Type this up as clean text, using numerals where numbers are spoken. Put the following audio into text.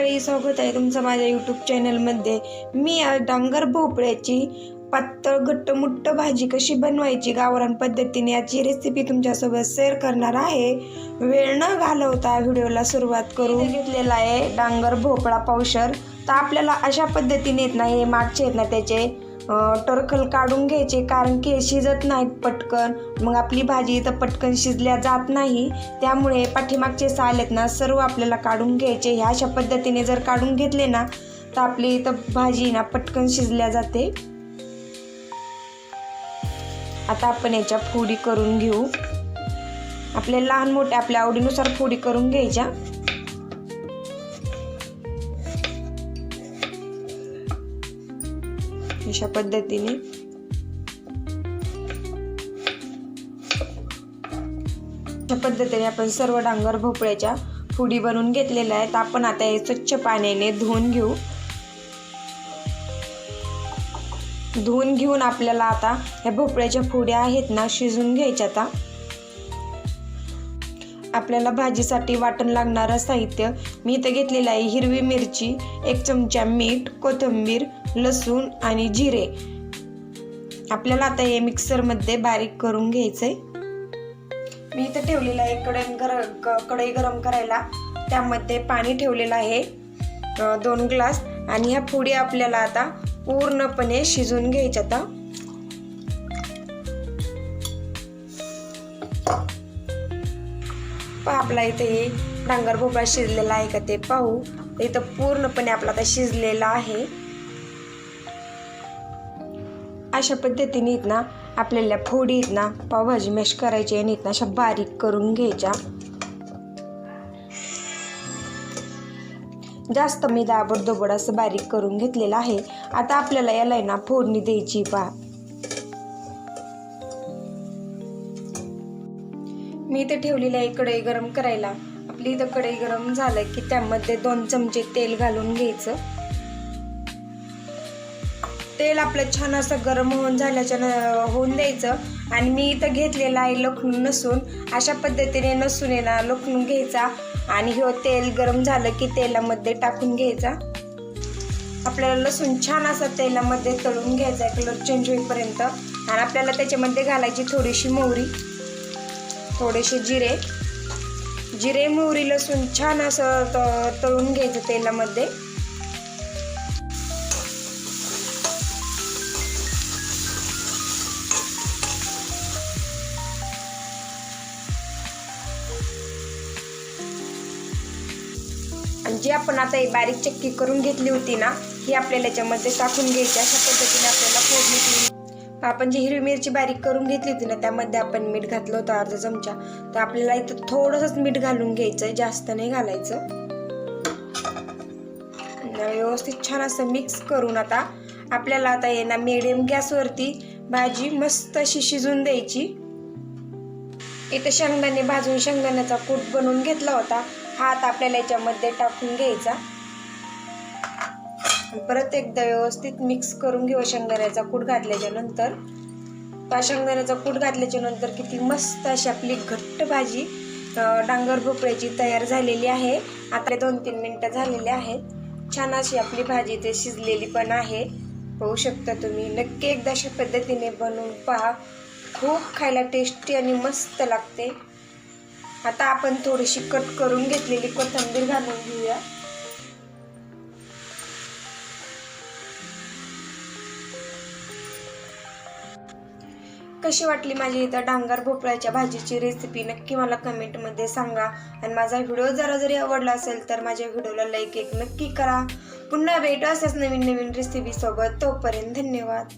मंडळी, स्वागत आहे तुमचं माझ्या यूट्यूब चॅनलमध्ये। मी आज डांगर भोपळ्याची पातळ घट्टमुट्ट भाजी कशी बनवायची गावरान पद्धतीने याची रेसिपी तुमच्यासोबत शेअर करणार आहे। वेळ न घालवता व्हिडिओला सुरुवात करू। घेतलेला आहे डांगर भोपळा पावशर। तर आपल्याला अशा पद्धतीने येत नाही, मागचे आहेत ना त्याचे टरखल काढून घ्यायचे, कारण की शिजत नाहीत पटकन, मग आपली भाजी तर पटकन शिजल्या जात नाही। त्यामुळे पाठीमागचे साल आहेत ना सर्व आपल्याला काढून घ्यायचे। ह्या अशा पद्धतीने जर काढून घेतले ना तर आपली तर भाजी ना पटकन शिजल्या जाते। आता आपण याच्या फोडी करून घेऊ। आपले लहान मोठे आपल्या आवडीनुसार फोडी करून घ्यायच्या। अशा पद्धतीने आपण सर्व डांगर भोपळ्याच्या फोडी बनवून घेतलेल्या आहेत। आपण आता हे स्वच्छ पाण्याने धुवून घेऊ। धुवून घेऊन आपल्याला आता ह्या भोपळ्याच्या फोड्या आहेत ना शिजून घ्यायच्या। आता आपल्याला भाजीसाठी वाटण लागणारं साहित्य मी इथं घेतलेलं आहे। हिरवी मिरची, 1 चमचा मीठ, कोथिंबीर, लसूण आणि जिरे। आपल्याला आता हे मिक्सरमध्ये बारीक करून घ्यायचंय। मी इथं ठेवलेलं आहे कढई गरम करायला, त्यामध्ये पाणी ठेवलेलं आहे 2 ग्लास, आणि ह्या फोडी आपल्याला आता पूर्णपणे शिजून घ्यायच्या। आता आपला इथे हे डांगर भोपळा शिजलेला आहे का ते पाहू। इथं पूर्णपणे आपला आता शिजलेला आहे। अशा पद्धतीने आहेत ना आपल्याला फोडी आहेत ना पावभाजी मॅश करायची आणि आहेत ना अशा बारीक करून घ्यायच्या। जास्त मी दाबडदोबड असं बारीक करून घेतलेलं आहे। आता आपल्याला याला ना फोडणी द्यायची। पहा, मी इथे ठेवलेली आहे कढई गरम करायला। आपली इथं कढई गरम झालं की त्यामध्ये 2 चमचे तेल घालून घ्यायचं। तेल आपलं छान असं गरम होऊन द्यायचं। आणि मी इथं घेतलेला आहे लसूण नसून। अशा पद्धतीने लसूण आहे ना लसूण घ्यायचा आणि हे तेल गरम झालं की तेलामध्ये टाकून घ्यायचा। आपल्याला लसूण छान असं तेलामध्ये तळून घ्यायचा कलर चेंज होईपर्यंत। आणि आपल्याला त्याच्यामध्ये घालायची थोडीशी मोहरी, थोडेसे जिरे मोहरी लसूण छान असं तळून घ्यायचं तेलामध्ये। आणि जी आपण आता ही बारीक चक्की करून घेतली होती ना ही आपल्याला याच्यामध्ये टाकून घ्यायची। अशा पद्धतीने आपल्याला फोडणी दिली। आपण जी हिरवी मिरची बारीक करून घेतली होती ना त्यामध्ये आपण मीठ घातलं होतं अर्धा चमचा। तर आपल्याला इथं थोडंसंच मीठ घालून घ्यायचं, जास्त नाही घालायचं। व्यवस्थित छान असं मिक्स करून आता आपल्याला आता हे ना मीडियम गॅसवरती भाजी मस्त अशी शिजून द्यायची। इथं शेंगदाणे भाजून शेंगदाण्याचा कूट बनवून घेतला होता, हा आता आपल्याला याच्यामध्ये टाकून घ्यायचा। परत एकदा व्यवस्थित मिक्स करून घेऊ शेंगदाण्याचा कूट घातल्याच्या नंतर। शेंगदाण्याचा कूट घातल्याच्या नंतर किती मस्त अशी आपली घट्ट भाजी डांगर भोपळ्याची तयार झालेली आहे। आता 2-3 मिनिटं झालेली आहेत। छान अशी आपली भाजी ते शिजलेली पण आहे, पाहू शकता तुम्ही। नक्की एकदा अशा पद्धतीने बनवून पहा, खूप खायला टेस्टी आणि मस्त लागते। आता आपण थोडीशी कट करून घेतलेली कोथिंबीर घालून घेऊया। कशी वाटली माझी इथं डांगर भोपळ्याच्या भाजीची रेसिपी नक्की मला कमेंटमध्ये सांगा। आणि माझा व्हिडिओ जरी आवडला असेल तर माझ्या व्हिडिओला लाईक नक्की करा। पुन्हा भेटू अशाच नवीन रेसिपी सोबत। तोपर्यंत धन्यवाद।